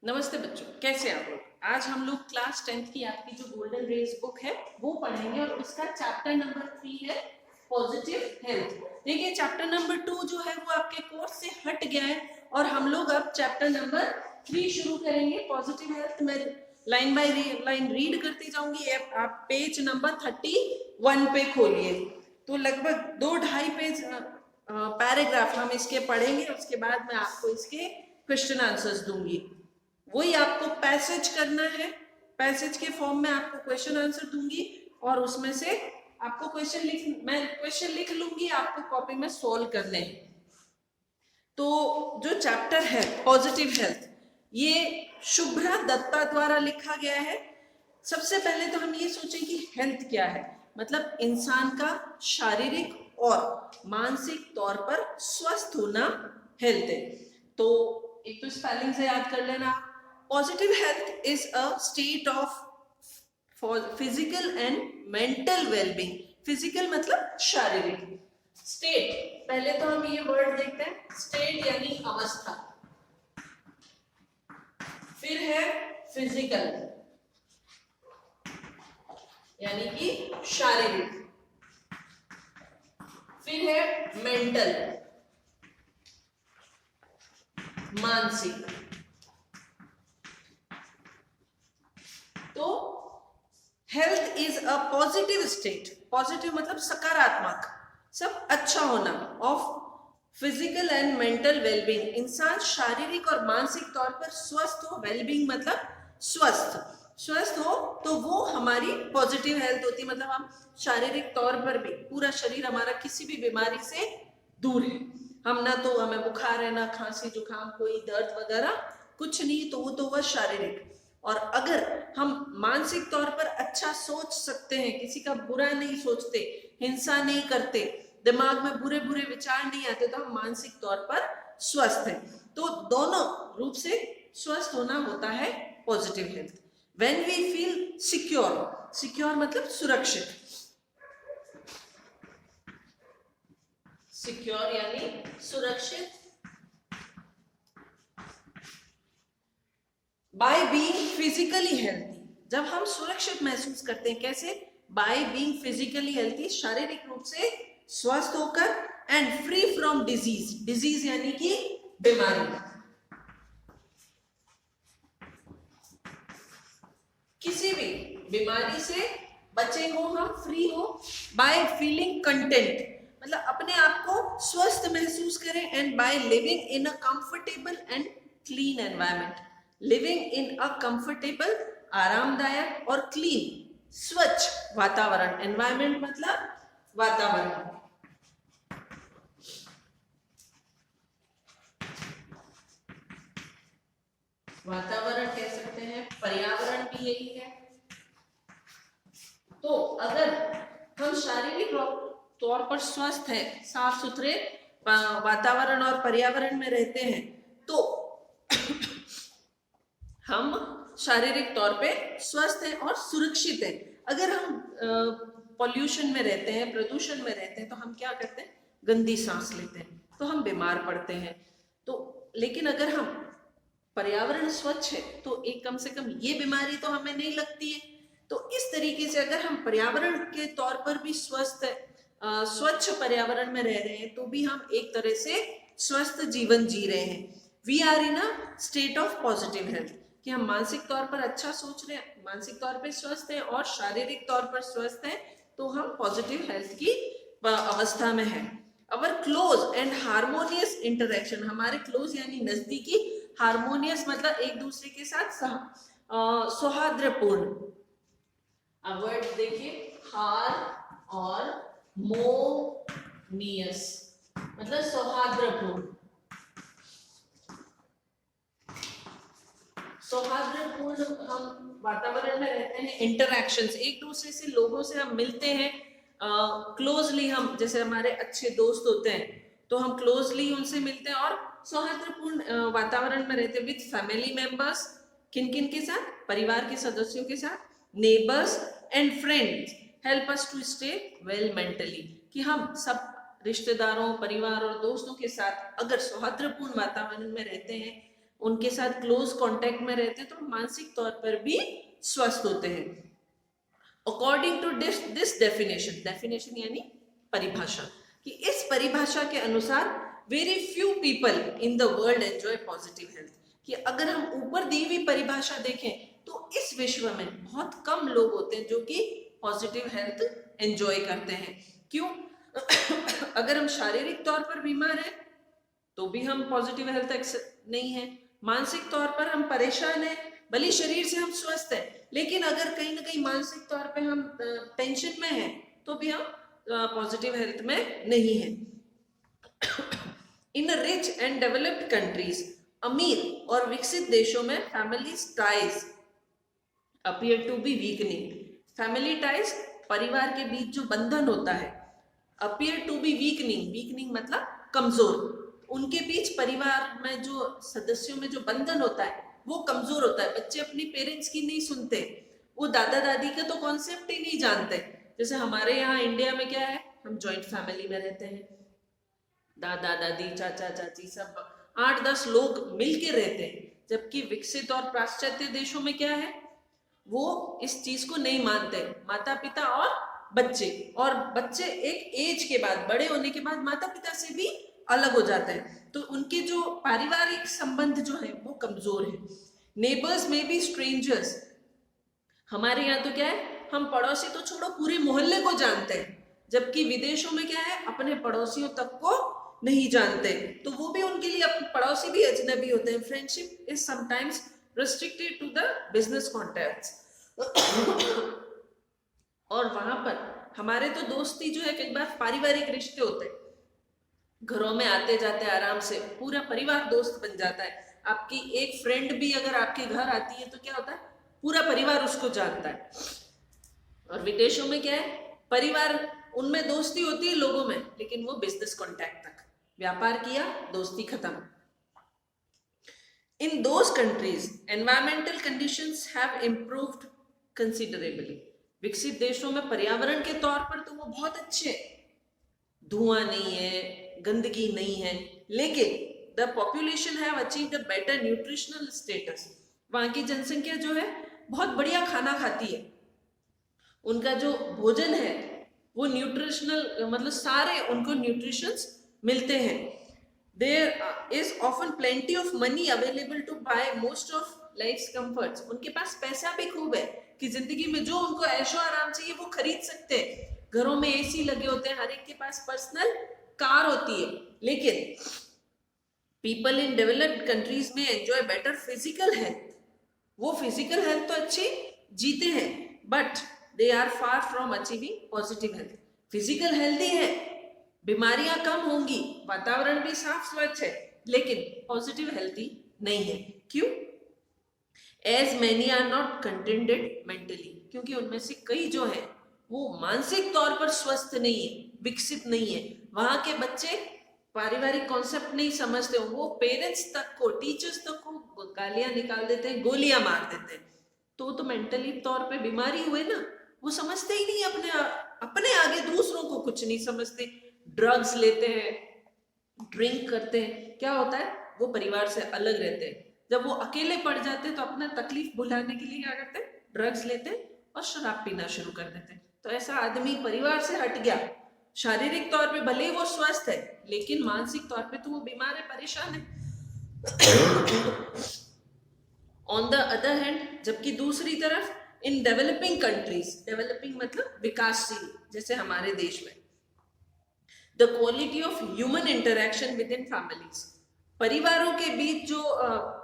नमस्ते बच्चों, कैसे हैं आप लोग। आज हम लोग क्लास 10th की आपकी जो गोल्डन रेस बुक है वो पढ़ेंगे और उसका चैप्टर नंबर 3 है पॉजिटिव हेल्थ। देखिए चैप्टर नंबर 2 जो है वो आपके कोर्स से हट गया है और हम लोग अब चैप्टर नंबर 3 शुरू करेंगे पॉजिटिव हेल्थ। मैं लाइन बाय लाइन रीड करती जाऊंगी। आप पेज नंबर 31 पे खोलिए। तो लगभग 2-2.5 पेज पैराग्राफ हम इसके पढ़ेंगे, उसके बाद मैं आपको इसके क्वेश्चन आंसर्स दूंगी। वही आपको पैसेज करना है, पैसेज के फॉर्म में आपको क्वेश्चन आंसर दूंगी और उसमें से आपको मैं क्वेश्चन लिख लूंगी, आपको कॉपी में सोल्व करने हैं। तो जो चैप्टर है पॉजिटिव हेल्थ, ये शुभ्रा दत्ता द्वारा लिखा गया है। सबसे पहले तो हम ये सोचें कि हेल्थ क्या है। मतलब इंसान का शारीरिक और मानसिक तौर पर स्वस्थ होना हेल्थ है। तो एक तो स्पेलिंग से याद कर लेना। Positive health is a state of physical and mental wellbeing. Physical मतलब शारीरिक, स्टेट पहले तो हम ये वर्ड देखते हैं, स्टेट यानी अवस्था, फिर है फिजिकल यानी कि शारीरिक, फिर है मेंटल मानसिक। तो health is a positive state, positive मतलब सकारात्मक, सब अच्छा होना, of physical and mental wellbeing. इंसान शारीरिक और मानसिक तौर पर स्वस्थ हो, वेलबींग मतलब स्वस्थ हो तो वो हमारी पॉजिटिव हेल्थ होती। मतलब हम शारीरिक तौर पर भी, पूरा शरीर हमारा किसी भी बीमारी से दूर है। हम ना तो हमें बुखार है, ना खांसी जुकाम, कोई दर्द वगैरह कुछ नहीं, तो वो तो वह शारीरिक। और अगर हम मानसिक तौर पर अच्छा सोच सकते हैं, किसी का बुरा नहीं सोचते, हिंसा नहीं करते, दिमाग में बुरे बुरे विचार नहीं आते, तो हम मानसिक तौर पर स्वस्थ हैं। तो दोनों रूप से स्वस्थ होना होता है positive health. When we feel secure, secure मतलब सुरक्षित, सिक्योर यानी सुरक्षित, बाय बीइंग फिजिकली हेल्थी। जब हम सुरक्षित महसूस करते हैं, कैसे? बाय बीइंग फिजिकली हेल्थी, शारीरिक रूप से स्वस्थ होकर, and free from disease, disease यानी कि बीमारी, किसी भी बीमारी से बचे हो हम, फ्री हो। बाय फीलिंग कंटेंट मतलब अपने आप को स्वस्थ महसूस करें, and by living in a comfortable and clean environment, living in a comfortable आरामदायक और क्लीन स्वच्छ वातावरण। एनवायरमेंट मतलब वातावरण। वातावरण कह सकते हैं, पर्यावरण भी यही है। तो अगर हम शारीरिक तौर पर स्वस्थ हैं, साफ सुथरे वातावरण और पर्यावरण में रहते हैं, तो हम शारीरिक तौर पे स्वस्थ हैं और सुरक्षित हैं। अगर हम पॉल्यूशन में रहते हैं, प्रदूषण में रहते हैं, तो हम क्या करते हैं? गंदी सांस लेते हैं, तो हम बीमार पड़ते हैं। तो लेकिन अगर हम पर्यावरण स्वच्छ है तो एक कम से कम ये बीमारी तो हमें नहीं लगती है। तो इस तरीके से अगर हम पर्यावरण के तौर पर भी स्वस्थ स्वच्छ पर्यावरण में रह रहे हैं, तो भी हम एक तरह से स्वस्थ जीवन जी रहे हैं। We are in a state of positive health, कि हम मानसिक तौर पर अच्छा सोच रहे हैं, मानसिक तौर पर स्वस्थ हैं और शारीरिक तौर पर स्वस्थ हैं, तो हम पॉजिटिव हेल्थ की अवस्था में है। अवर क्लोज एंड हार्मोनियस इंटरेक्शन, हमारे क्लोज यानी नजदीकी, हार्मोनियस मतलब एक दूसरे के साथ सौहार्दपूर्ण। अब वर्ड देखिए, हार और मोनियस मतलब सौहार्दपूर्ण, सौहार्दपूर्ण हम वातावरण में रहते हैं। इंटरैक्शंस, एक दूसरे से, लोगों से हम मिलते हैं क्लोजली। हम जैसे हमारे अच्छे दोस्त होते हैं तो हम क्लोजली उनसे मिलते हैं और सौहार्दपूर्ण वातावरण में रहते हैं। विद फैमिली मेंबर्स, किन किन के साथ? परिवार के सदस्यों के साथ। Neighbours and friends help us to stay well mentally, कि हम सब रिश्तेदारों, परिवार और दोस्तों के साथ अगर सौहार्दपूर्ण वातावरण में रहते हैं, उनके साथ क्लोज कांटेक्ट में रहते हैं तो मानसिक तौर पर भी स्वस्थ होते हैं। अकॉर्डिंग टू दिस डेफिनेशन यानी परिभाषा, कि इस परिभाषा के अनुसार very few people in the world enjoy positive health, कि अगर हम ऊपर दी हुई परिभाषा देखें तो इस विश्व में बहुत कम लोग होते हैं जो कि पॉजिटिव हेल्थ एंजॉय करते हैं। क्यों? अगर हम शारीरिक तौर पर बीमार हैं तो भी हम पॉजिटिव हेल्थ नहीं है, मानसिक तौर पर हम परेशान हैं, भले शरीर से हम स्वस्थ हैं, लेकिन अगर कहीं ना कहीं मानसिक तौर पे हम टेंशन में हैं तो भी हम पॉजिटिव हेल्थ में नहीं है। In rich and developed countries, अमीर और विकसित देशों में family ties appear to be weakening. Family ties, परिवार के बीच जो बंधन होता है, अपीयर टू बी वीकनिंग मतलब कमजोर। उनके बीच परिवार में जो सदस्यों में जो बंधन होता है वो कमजोर होता है। बच्चे अपनी पेरेंट्स की नहीं सुनते, वो दादा दादी का तो कॉन्सेप्ट ही नहीं जानते। जैसे हमारे यहाँ इंडिया में क्या है, हम जॉइंट फैमिली में रहते हैं, दादा दादी चाचा चाची सब 8-10 लोग मिलके रहते हैं, जबकि विकसित और पाश्चात्य देशों में क्या है, वो इस चीज को नहीं मानते। माता पिता और बच्चे एक एज के बाद, बड़े होने के बाद माता पिता से भी अलग हो जाते हैं, तो उनके जो पारिवारिक संबंध जो है वो कमजोर है। नेबर्स में भी स्ट्रेंजर्स, हमारे यहाँ तो क्या है, हम पड़ोसी तो छोड़ो पूरे मोहल्ले को जानते हैं, जबकि विदेशों में क्या है, अपने पड़ोसियों तक को नहीं जानते, तो वो भी उनके लिए पड़ोसी भी अजनबी होते हैं। Friendship is sometimes restricted to the business contacts। और वहां पर हमारे तो दोस्ती जो है कई बार पारिवारिक रिश्ते होते हैं, घरों में आते जाते आराम से पूरा परिवार दोस्त बन जाता है। आपकी एक फ्रेंड भी अगर आपके घर आती है तो क्या होता है, पूरा परिवार उसको जानता है। और विदेशों में क्या है, परिवार उनमें दोस्ती होती है लोगों में, लेकिन वो बिजनेस कॉन्टैक्ट तक, व्यापार किया दोस्ती खत्म। In those countries, environmental conditions have improved considerably। विकसित देशों में पर्यावरण के तौर पर तो वो बहुत अच्छे, धुआं नहीं है, गंदगी नहीं है, लेकिन the population have achieved a better nutritional status। वहां की जनसंख्या जो है बहुत बढ़िया खाना खाती है, उनका जो भोजन है वो न्यूट्रिशनल, मतलब सारे उनको न्यूट्रिशंस मिलते हैं। There is often plenty of money available to buy most of life's comforts। उनके पास पैसा भी खूब है कि जिंदगी में जो उनको ऐशो आराम चाहिए वो खरीद सकते हैं। घरों में एसी लगे होते हैं, हर एक के पास पर्सनल कार होती है। लेकिन पीपल इन डेवलप्ड कंट्रीज में एंजॉय बेटर फिजिकल हेल्थ। वो फिजिकल हेल्थ तो अच्छी जीते हैं, but they are far from achieving positive health. Physical healthy है, बीमारियां कम होंगी, वातावरण भी साफ स्वच्छ है, लेकिन पॉजिटिव हेल्थी नहीं है। क्यों? As many are not contented mentally, क्योंकि उनमें से कई जो है वो मानसिक तौर पर स्वस्थ नहीं है, विकसित नहीं है। वहां के बच्चे पारिवारिक कॉन्सेप्ट नहीं समझते, वो पेरेंट्स तक को, टीचर्स तक को गालियां निकाल देते हैं, गोलियां मार देते हैं, तो मेंटली तौर पे बीमारी हुए ना, वो समझते ही नहीं, अपने आगे दूसरों को कुछ नहीं समझते, ड्रग्स लेते हैं, ड्रिंक करते हैं। क्या होता है, वो परिवार से अलग रहते हैं। जब वो अकेले पड़ जाते हैं तो अपना तकलीफ भुलाने के लिए क्या करते हैं, ड्रग्स लेते हैं और शराब पीना शुरू कर देते हैं। तो ऐसा आदमी परिवार से हट गया, शारीरिक तौर पे भले वो स्वस्थ है, लेकिन मानसिक तौर पे तो वो बीमार है, परेशान है। ऑन द अदर हैंड, जबकि दूसरी तरफ इन डेवलपिंग कंट्रीज, डेवलपिंग मतलब विकासशील, जैसे हमारे देश में, the quality of human interaction with in families, परिवारों के बीच जो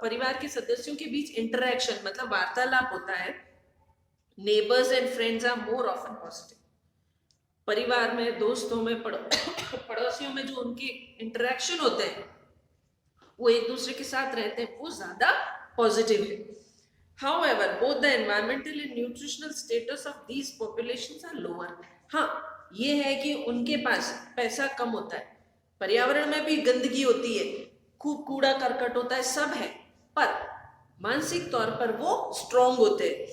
परिवार के सदस्यों के बीच इंटरेक्शन मतलब वार्तालाप होता है, neighbours and friends are more often positive. परिवार में, दोस्तों में, पड़ोसियों में जो उनके इंटरेक्शन होते हैं, वो एक दूसरे के साथ रहते हैं, वो ज्यादा पॉजिटिव है। However, both the environmental and nutritional status of these populations are lower। हाँ, ये है कि उनके पास पैसा कम होता है, पर्यावरण में भी गंदगी होती है, खूब कूड़ा करकट होता है, सब है, पर मानसिक तौर पर वो स्ट्रॉन्ग होते हैं।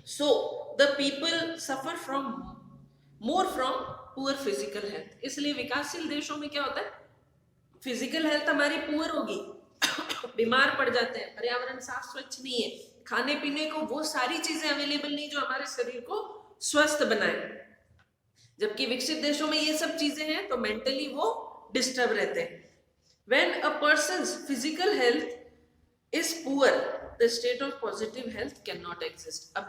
So the people suffer from more from poor physical health. इसलिए विकासशील देशों में क्या होता है, फिजिकल हेल्थ हमारी पुअर होगी, बीमार पड़ जाते हैं, पर्यावरण साफ स्वच्छ नहीं है, खाने पीने को वो सारी चीजें अवेलेबल नहीं जो हमारे शरीर को स्वस्थ बनाए। जबकि विकसित देशों में ये सब चीजें हैं तो मेंटली वो डिस्टर्ब रहते हैं। When a person's physical health is poor, the state of positive health cannot exist. अब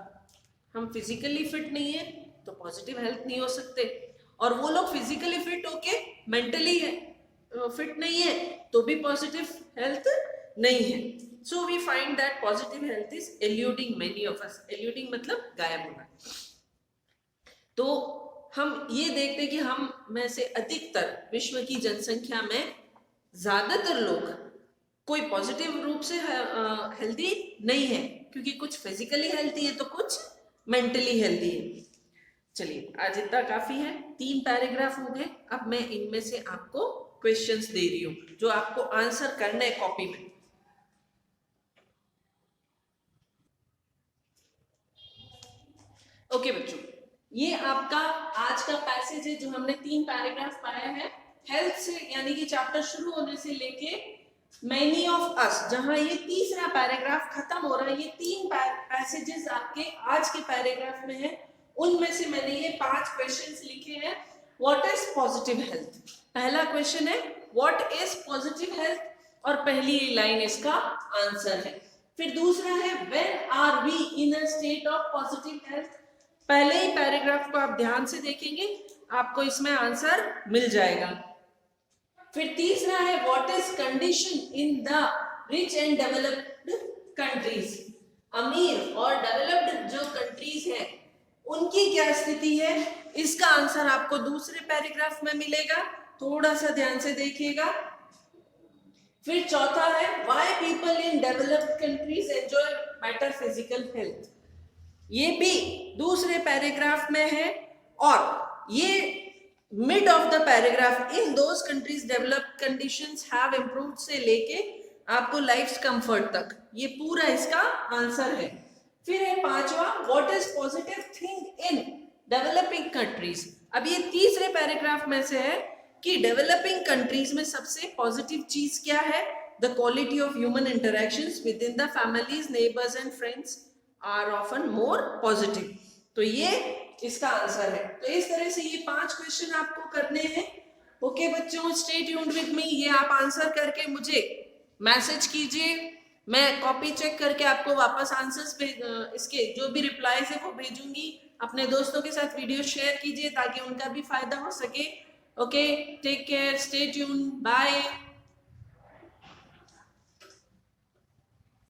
हम फिजिकली फिट नहीं है तो पॉजिटिव हेल्थ नहीं हो सकते, और वो लोग फिजिकली फिट होके मेंटली फिट नहीं है तो भी पॉजिटिव हेल्थ नहीं है। So we find that positive health is eluding many of us. Eluding मतलब गायब होना। तो हम ये देखते हैं कि हम में से अधिकतर विश्व की जनसंख्या में ज्यादातर लोग कोई पॉजिटिव रूप से हेल्दी नहीं है, क्योंकि कुछ फिजिकली हेल्दी है तो कुछ मेंटली हेल्दी है। चलिए आज इतना काफी है, 3 पैराग्राफ हो गए। अब मैं इनमें से आपको क्वेश्चंस दे रही हूं जो आपको आंसर करना है कॉपी में। ओके बच्चों, ये आपका आज का पैसेज है जो हमने 3 पैराग्राफ पढ़ा है। हेल्थ से यानी कि चैप्टर शुरू होने से लेके मैनी ऑफ अस, जहां ये तीसरा पैराग्राफ खत्म हो रहा है, ये 3 पैसेजेस आपके आज के पैराग्राफ में है। उनमें से मैंने ये 5 क्वेश्चंस लिखे हैं। What is positive health? पहला क्वेश्चन है व्हाट इज पॉजिटिव हेल्थ, और पहली लाइन इसका आंसर है। फिर दूसरा है when are we in a state of positive health. पहले ही पैराग्राफ को आप ध्यान से देखेंगे, आपको इसमें आंसर मिल जाएगा। फिर तीसरा है what is condition in the rich and developed countries. अमीर और डेवलप्ड जो कंट्रीज है उनकी क्या स्थिति है, इसका आंसर आपको दूसरे पैराग्राफ में मिलेगा, थोड़ा सा ध्यान से देखिएगा। फिर चौथा है why people in developed countries enjoy better physical health. ये भी दूसरे पैराग्राफ में है, और ये mid of the paragraph in those countries developed conditions have improved से लेके आपको लाइफ कंफर्ट तक, ये पूरा इसका आंसर है। फिर है पांचवा what is positive thing in developing countries. अब ये तीसरे पैराग्राफ में से है कि डेवलपिंग कंट्रीज में सबसे पॉजिटिव चीज क्या है, the quality of human interactions within the families, neighbours and friends are often more positive. तो ये इसका आंसर है। तो इस तरह से ये 5 क्वेश्चन आपको करने हैं। ओके बच्चों, स्टे ट्यून्ड विद मी। ये आप आंसर करके मुझे मैसेज कीजिए, मैं कॉपी चेक करके आपको वापस आंसर्स इसके जो भी रिप्लाईज है वो भेजूंगी। अपने दोस्तों के साथ वीडियो शेयर कीजिए ताकि उनका भी फायदा हो सके। Okay, take care, stay tuned, bye.